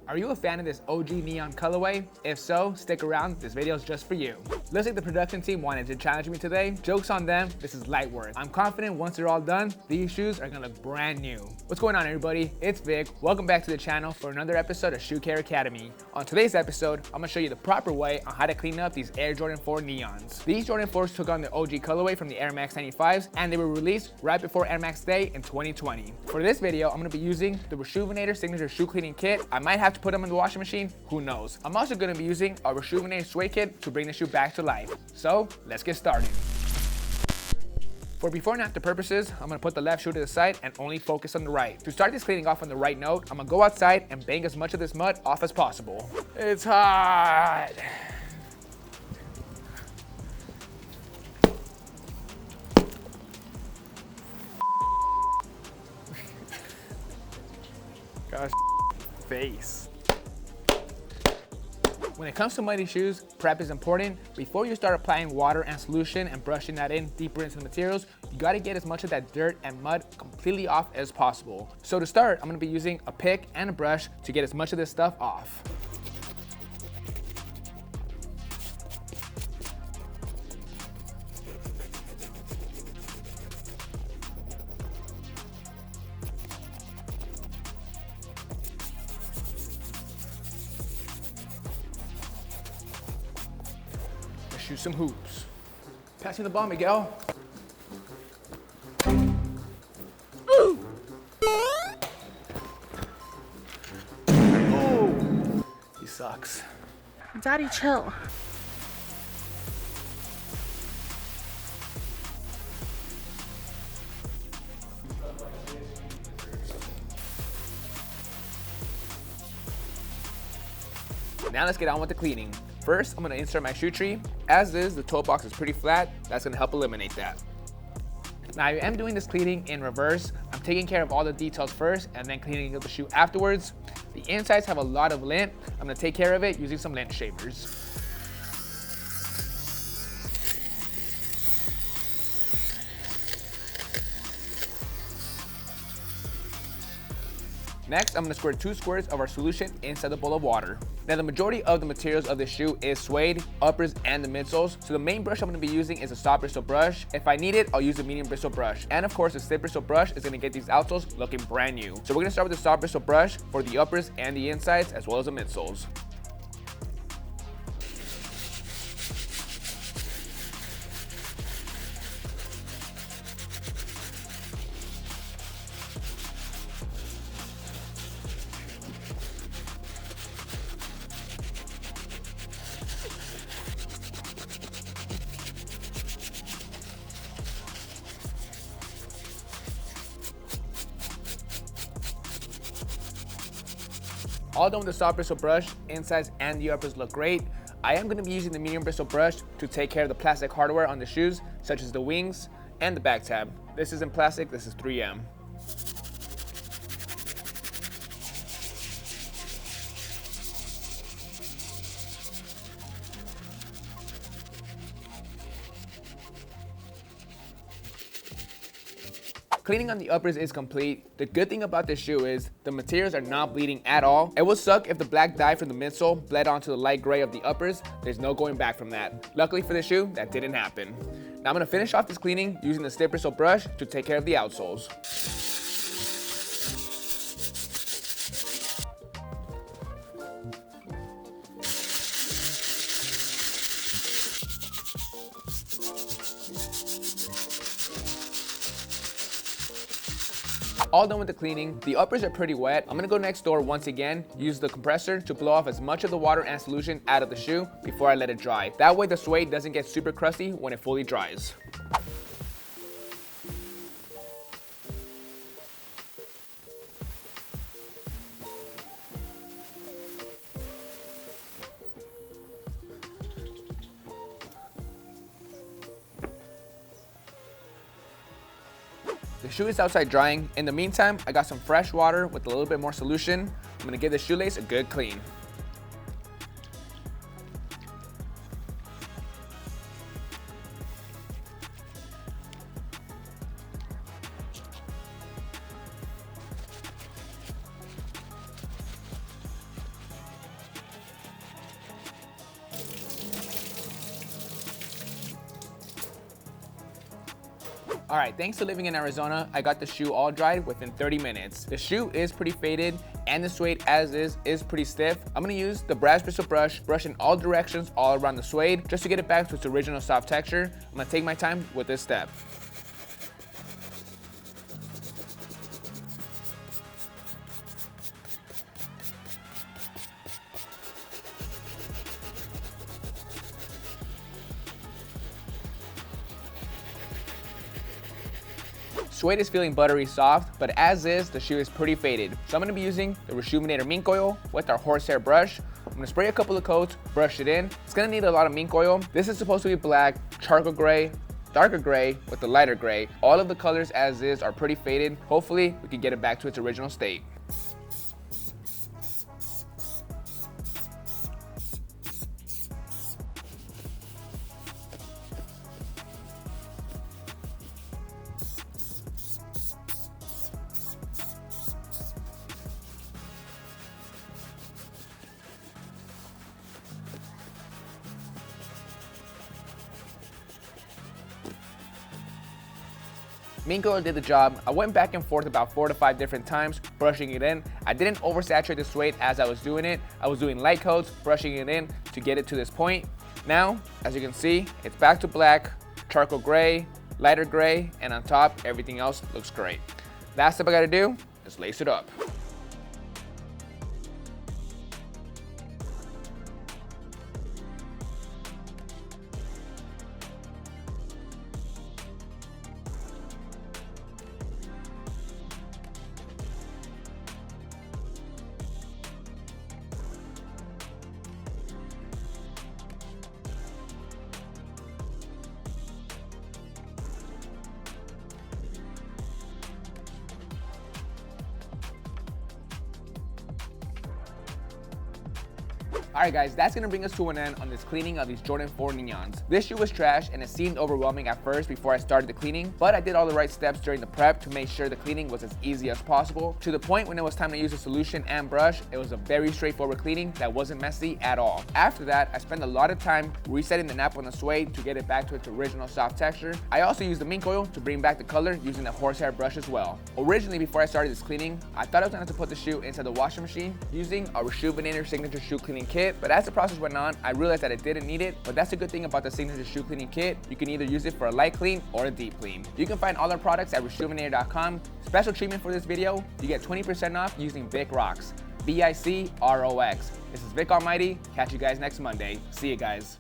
Are you a fan of this OG neon colorway? If so, stick around, this video is just for you. Looks like the production team wanted to challenge me today. Joke's on them, this is light work. I'm confident once they're all done, these shoes are gonna look brand new. What's going on, everybody? It's Vic. Welcome back to the channel for another episode of Shoe Care Academy. On today's episode, I'm gonna show you the proper way on how to clean up these Air Jordan 4 neons. These Jordan 4s took on the OG colorway from the Air Max 95s, and they were released right before Air Max Day in 2020. For this video, I'm gonna be using the Reshoevn8r Signature Shoe Cleaning Kit. I might have to put them in the washing machine, who knows. I'm also gonna be using a Reshoevn8r Suede Kit to bring the shoe back to life. So, let's get started. For before and after purposes, I'm gonna put the left shoe to the side and only focus on the right. To start this cleaning off on the right note, I'm gonna go outside and bang as much of this mud off as possible. It's hot. Gosh, face. When it comes to muddy shoes, prep is important. Before you start applying water and solution and brushing that in deeper into the materials, you gotta get as much of that dirt and mud completely off as possible. So to start, I'm gonna be using a pick and a brush to get as much of this stuff off. Shoot some hoops. Pass me the ball, Miguel. Ooh. Oh, he sucks. Daddy, chill. Now let's get on with the cleaning. First, I'm gonna insert my shoe tree. As is, the toe box is pretty flat. That's gonna help eliminate that. Now, I am doing this cleaning in reverse. I'm taking care of all the details first and then cleaning up the shoe afterwards. The insides have a lot of lint. I'm gonna take care of it using some lint shavers. Next, I'm gonna squirt 2 squirts of our solution inside the bowl of water. Now, the majority of the materials of the shoe is suede, uppers, and the midsoles. So the main brush I'm gonna be using is a soft bristle brush. If I need it, I'll use a medium bristle brush. And of course, the stiff bristle brush is gonna get these outsoles looking brand new. So we're gonna start with the soft bristle brush for the uppers and the insides, as well as the midsoles. All done with the soft bristle brush, insides and the uppers look great. I am going to be using the medium bristle brush to take care of the plastic hardware on the shoes, such as the wings and the back tab. This isn't plastic, this is 3M. Cleaning on the uppers is complete. The good thing about this shoe is the materials are not bleeding at all. It would suck if the black dye from the midsole bled onto the light gray of the uppers. There's no going back from that. Luckily for the shoe, that didn't happen. Now I'm gonna finish off this cleaning using the stiff bristle brush to take care of the outsoles. All done with the cleaning. The uppers are pretty wet. I'm gonna go next door once again, use the compressor to blow off as much of the water and solution out of the shoe before I let it dry. That way the suede doesn't get super crusty when it fully dries. The shoe is outside drying. In the meantime, I got some fresh water with a little bit more solution. I'm gonna give the shoelace a good clean. All right, thanks to living in Arizona, I got the shoe all dried within 30 minutes. The shoe is pretty faded and the suede as is pretty stiff. I'm gonna use the brass bristle brush in all directions all around the suede just to get it back to its original soft texture. I'm gonna take my time with this step. Suede is feeling buttery soft, but as is, the shoe is pretty faded. So I'm gonna be using the Rejuvenator mink oil with our horsehair brush. I'm gonna spray a couple of coats, brush it in. It's gonna need a lot of mink oil. This is supposed to be black, charcoal gray, darker gray with the lighter gray. All of the colors as is are pretty faded. Hopefully, we can get it back to its original state. Mink oil did the job. I went back and forth about 4 to 5 different times, brushing it in. I didn't oversaturate the suede as I was doing it. I was doing light coats, brushing it in to get it to this point. Now, as you can see, it's back to black, charcoal gray, lighter gray, and on top, everything else looks great. Last step I gotta do is lace it up. Alright guys, that's gonna bring us to an end on this cleaning of these Jordan 4 Neons. This shoe was trash and it seemed overwhelming at first before I started the cleaning, but I did all the right steps during the prep to make sure the cleaning was as easy as possible. To the point when it was time to use a solution and brush, it was a very straightforward cleaning that wasn't messy at all. After that, I spent a lot of time resetting the nap on the suede to get it back to its original soft texture. I also used the mink oil to bring back the color using the horsehair brush as well. Originally, before I started this cleaning, I thought I was gonna have to put the shoe inside the washing machine using a Rejuvenator Signature Shoe Cleaning Kit, but as the process went on, I realized that I didn't need it, but that's a good thing about the Signature Shoe Cleaning Kit. You can either use it for a light clean or a deep clean. You can find all our products at rejuvenator.com. Special treatment for this video, you get 20% off using Vick Rocks. VICROX. This is Vick Almighty. Catch you guys next Monday. See you guys.